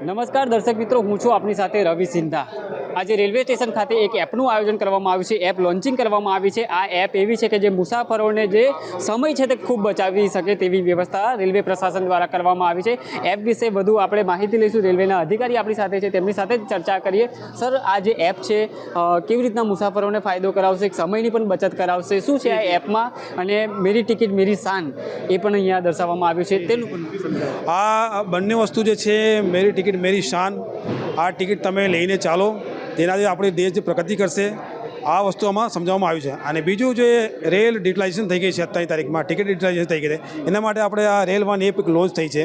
નમસ્કાર દર્શક મિત્રો, હું છું આપની સાથે રવિ સિંધા। આજે રેલવે સ્ટેશન ખાતે એક એપનું આયોજન કરવામાં આવ્યું છે, એપ લોન્ચિંગ કરવામાં આવી છે। આ એપ એવી છે કે જે મુસાફરોને જે સમય છે તે ખૂબ બચાવી શકે તેવી વ્યવસ્થા રેલવે પ્રશાસન દ્વારા કરવામાં આવી છે। એપ વિશે વધુ આપણે માહિતી લઈશું। રેલવેના અધિકારી આપણી સાથે છે, તેમની સાથે જ ચર્ચા કરીએ। સર, આ જે એપ છે કેવી રીતના મુસાફરોને ફાયદો કરાવશે, સમયની પણ બચત કરાવશે, શું છે આ એપમાં? અને મેરી ટિકિટ મેરી શાન એ પણ અહીંયા દર્શાવવામાં આવ્યું છે, તેનું પણ સમજાવો। આ બંને વસ્તુ જે છે, મેરી ટિકિટ મેરી શાન, આ ટિકિટ તમે લઈને ચાલો, જેનાથી આપણી દેશ જે પ્રગતિ કરશે, આ વસ્તુ આમાં સમજાવવામાં આવ્યું છે। અને બીજું જે રેલ ડિજિટલાઇઝેશન થઈ ગઈ છે 27 તારીખમાં, ટિકિટ ડિજિટલાઇઝેશન થઈ ગઈ છે, એના માટે આપણે આ રેલ વન એપ લોન્ચ થઈ છે।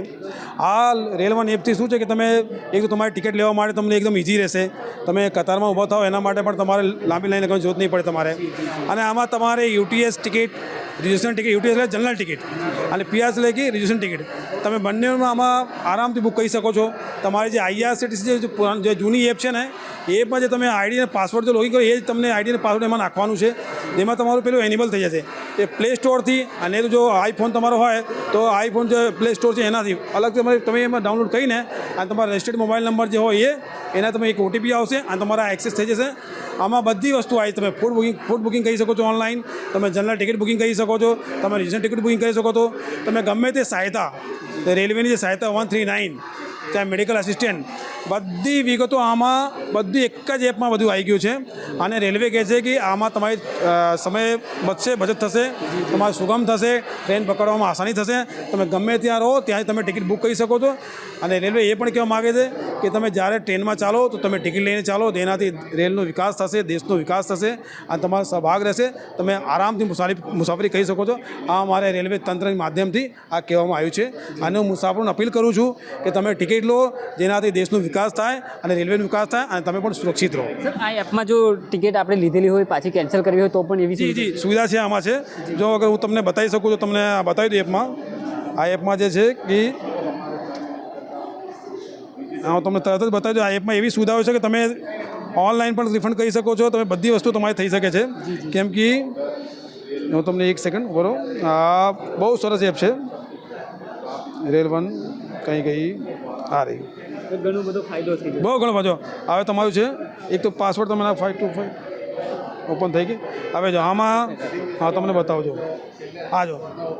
આ રેલ વન એપથી શું છે કે તમે એક તો તમારી ટિકિટ લેવા માટે તમને એકદમ ઇઝી રહેશે। તમે કતારમાં ઊભા થાઓ એના માટે પણ તમારે લાંબી લાઈન લગાવવાની જરૂરત નહીં પડે તમારે। અને આમાં તમારે UTS ticket, reservation ticket, UTS એટલે જનરલ ટિકિટ, અને પીઆરસ એટલે કે રિઝર્વેશન ટિકિટ, તમે બંનેમાં આમાં આરામથી બુક કરી શકો છો। તમારી જે આઈઆરસીટીસી જે જૂની એપ છે ને, એપમાં જે તમે આઈડી અને પાસવર્ડ જો લોગિન કરો, એ જ તમને આઈડી અને પાસવર્ડ એમાં નાખવાનું છે, જેમાં તમારું પેલું એનેબલ થઈ જશે એ પ્લે સ્ટોરથી। અને જો આઈફોન તમારો હોય તો આઈફોન જે પ્લે સ્ટોર છે એનાથી અલગથી તમે એમાં ડાઉનલોડ કરીને, અને તમારા રજિસ્ટર્ડ મોબાઈલ નંબર જે હોય એના તમે એક ઓટીપી આવશે અને તમારા એક્સેસ થઈ જશે। આમાં બધી વસ્તુ આવી, તમે ફૂડ બુકિંગ કરી શકો છો ઓનલાઈન, તમે જનરલ ટિકિટ બુકિંગ કરી શકો છો, તમે રિઝર્વેશન ટિકિટ બુકિંગ કરી શકો છો, તમે ગમે તે સહાયતા, રેલવેની જે સહાયતા 139, ત્યાં મેડિકલ આસિસ્ટન્ટ, બધી વિગતો આમાં બધી એક જ એપમાં બધું આવી ગયું છે। અને રેલવે કહે છે કે આમાં તમારી સમય બચશે, બચત થશે, તમારું સુગમ થશે, ટ્રેન પકડવામાં આસાની થશે, તમે ગમે ત્યાં રહો ત્યાંથી તમે ટિકિટ બુક કરી શકો છો। અને રેલવે એ પણ કહેવા માગે છે કે તમે જ્યારે ટ્રેનમાં ચાલો તો તમે ટિકિટ લઈને ચાલો, તેનાથી રેલનો વિકાસ થશે, દેશનો વિકાસ થશે, અને તમારો સહભાગ રહેશે, તમે આરામથી મુસાફરી કરી શકો છો। આ અમારે રેલવે તંત્રના માધ્યમથી આ કહેવામાં આવ્યું છે। અને હું મુસાફરોને અપીલ કરું છું કે તમે ટિકિટ લો, જેનાથી દેશનો વિકાસ થાય અને રેલવેનો વિકાસ થાય, અને તમે પણ સુરક્ષિત રહો। સર, આ એપમાં જો ટિકિટ આપણે લીધેલી હોય પાછી કેન્સલ કરવી હોય તો પણ એવી જી સુવિધા છે આમાં છે। જો અગર હું તમને બતાવી શકું તો તમને આ બતાવી દઉં એપમાં। આ એપમાં જે છે કે હું તમને તરત જ બતાવી દઉં, આ એપમાં એવી સુવિધાઓ છે કે તમે ઓનલાઈન પણ રિફંડ કરી શકો છો, તમે બધી વસ્તુ તમારી થઈ શકે છે। કેમ કે હું તમને એક સેકન્ડ બરો, આ બહુ સરસ એપ છે રેલ વન, કઈ આ રહી, ઘણો બધો ફાયદો થઈ ગયો, બહુ ઘણો બધો। હવે તમારું છે એક તો પાસવર્ડ તમે 525 ઓપન થઈ ગઈ। હવે જો આમાં હા તમને બતાવજો, આ જો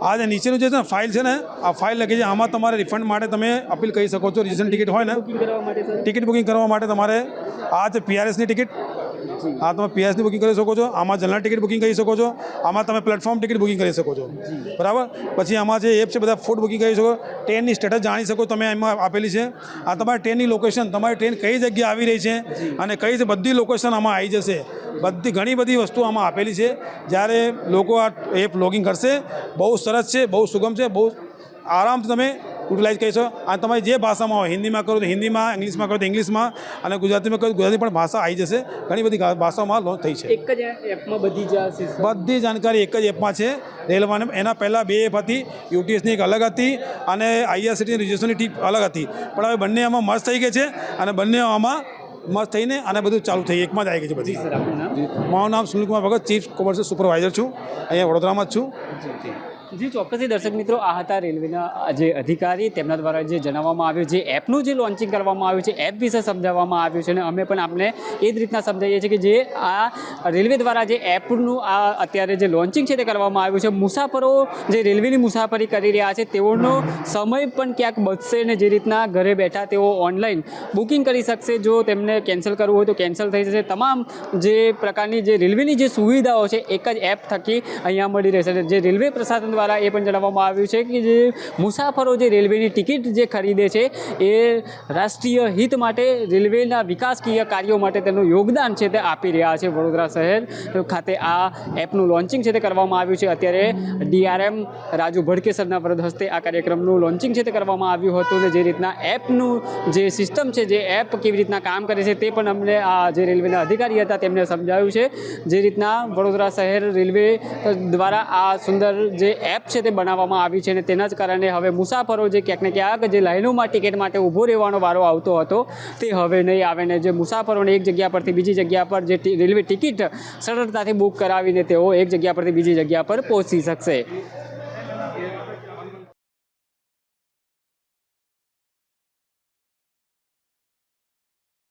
આ જે નીચેનું જે છે ને ફાઇલ છે ને, આ ફાઇલ લખી છે, આમાં તમારે રિફંડ માટે તમે અપીલ કરી શકો છો। રિઝર્વેશન ટિકિટ હોય ને, ટિકિટ બુકિંગ કરવા માટે તમારે આ છે પીઆરએસની ટિકિટ, આ તમે પીઆરએસની બુકિંગ કરી શકો છો, આમાં જનરલ ટિકિટ બુકિંગ કરી શકો છો, આમાં તમે પ્લેટફોર્મ ટિકિટ બુકિંગ કરી શકો છો, બરાબર। પછી આમાં જે એપ છે બધા ફૂડ બુકિંગ કરી શકો, ટ્રેનની સ્ટેટસ જાણી શકો તમે, એમાં આપેલી છે। આ તમારી ટ્રેનની લોકેશન, તમારી ટ્રેન કઈ જગ્યાએ આવી રહી છે અને કઈ છે, બધી લોકેશન આમાં આવી જશે। બધી ઘણી બધી વસ્તુ આમાં આપેલી છે। જ્યારે લોકો આ એપ લોગિંગ કરશે, બહુ સરસ છે, બહુ સુગમ છે, બહુ આરામથી તમે યુટિલાઇઝ કરી શકો। અને તમારી જે ભાષામાં હોય, હિન્દીમાં કરો તો હિન્દીમાં, ઇંગ્લિશમાં કરો તો ઇંગ્લિશમાં, અને ગુજરાતીમાં કરો તો ગુજરાતી પણ ભાષા આવી જશે। ઘણી બધી ભાષાઓમાં લોન્ચ થઈ છે। એક જ એપમાં બધી જાણકારી એક જ એપમાં છે રેલ વન। એના પહેલાં 2 એપ હતી, યુટીએસની એક અલગ હતી અને આઈઆરસીટીસી રિઝર્વેશનની ટીપ અલગ હતી, પણ હવે બંને આમાં મસ્ત થઈ ગઈ છે, અને બંને આમાં મસ્ત થઈને અને બધું ચાલુ થઈ એકમાં જ આવી ગઈ છે બધી। મારું નામ સુનિલ કુમાર ભગત, ચીફ કોમર્શિયલ સુપરવાઇઝર છું, અહીંયા વડોદરામાં જ છું। જી ચોક્કસથી દર્શક મિત્રો, આ હતા રેલવેના જે અધિકારી, તેમના દ્વારા જે જણાવવામાં આવ્યું, જે એપનું જે લોન્ચિંગ કરવામાં આવ્યું છે, એપ વિશે સમજાવવામાં આવ્યું છે। અને અમે પણ આપને એ જ રીતના સમજાવીએ છીએ કે જે આ રેલવે દ્વારા જે એપનું આ અત્યારે જે લોન્ચિંગ છે તે કરવામાં આવ્યું છે, મુસાફરો જે રેલવેની મુસાફરી કરી રહ્યા છે તેઓનો સમય પણ ક્યાંક બચશે, ને જે રીતના ઘરે બેઠા તેઓ ઓનલાઈન બુકિંગ કરી શકશે, જો તેમને કેન્સલ કરવું હોય તો કેન્સલ થઈ જશે। તમામ જે પ્રકારની જે રેલવેની જે સુવિધાઓ છે એક જ એપ થકી અહીંયા મળી રહેશે। જે રેલવે પ્રશાસન દ્વારા એ પણ જણાવવામાં આવ્યું છે કે જે મુસાફરો જે રેલવેની ટિકિટ જે ખરીદે છે એ રાષ્ટ્રીય હિત માટે, રેલવેના વિકાસકીય કાર્યો માટે તેનું યોગદાન છે તે આપી રહ્યા છે। વડોદરા શહેર ખાતે આ એપનું લોન્ચિંગ છે તે કરવામાં આવ્યું છે। અત્યારે ડીઆરએમ રાજુ ભડકેસરના વરદ હસ્તે આ કાર્યક્રમનું લોન્ચિંગ છે તે કરવામાં આવ્યું હતું, ને જે રીતના એપનું જે સિસ્ટમ છે, જે એપ કેવી રીતના કામ કરે છે તે પણ અમને આ જે રેલવેના અધિકારી હતા તેમને સમજાવ્યું છે। જે રીતના વડોદરા શહેર રેલવે દ્વારા આ સુંદર જે એપ છે તે બનાવવામાં આવી છે, અને તેના જ કારણે હવે મુસાફરો જે ક્યાંક ને ક્યાંક જે લાઈનોમાં ટિકિટ માટે ઊભો રહેવાનો વારો આવતો હતો તે હવે નહીં આવે, ને જે મુસાફરોને એક જગ્યા પરથી બીજી જગ્યા પર જે રેલવે ટિકિટ સરળતાથી બુક કરાવીને તેઓ એક જગ્યા પરથી બીજી જગ્યા પર પહોંચી શકશે।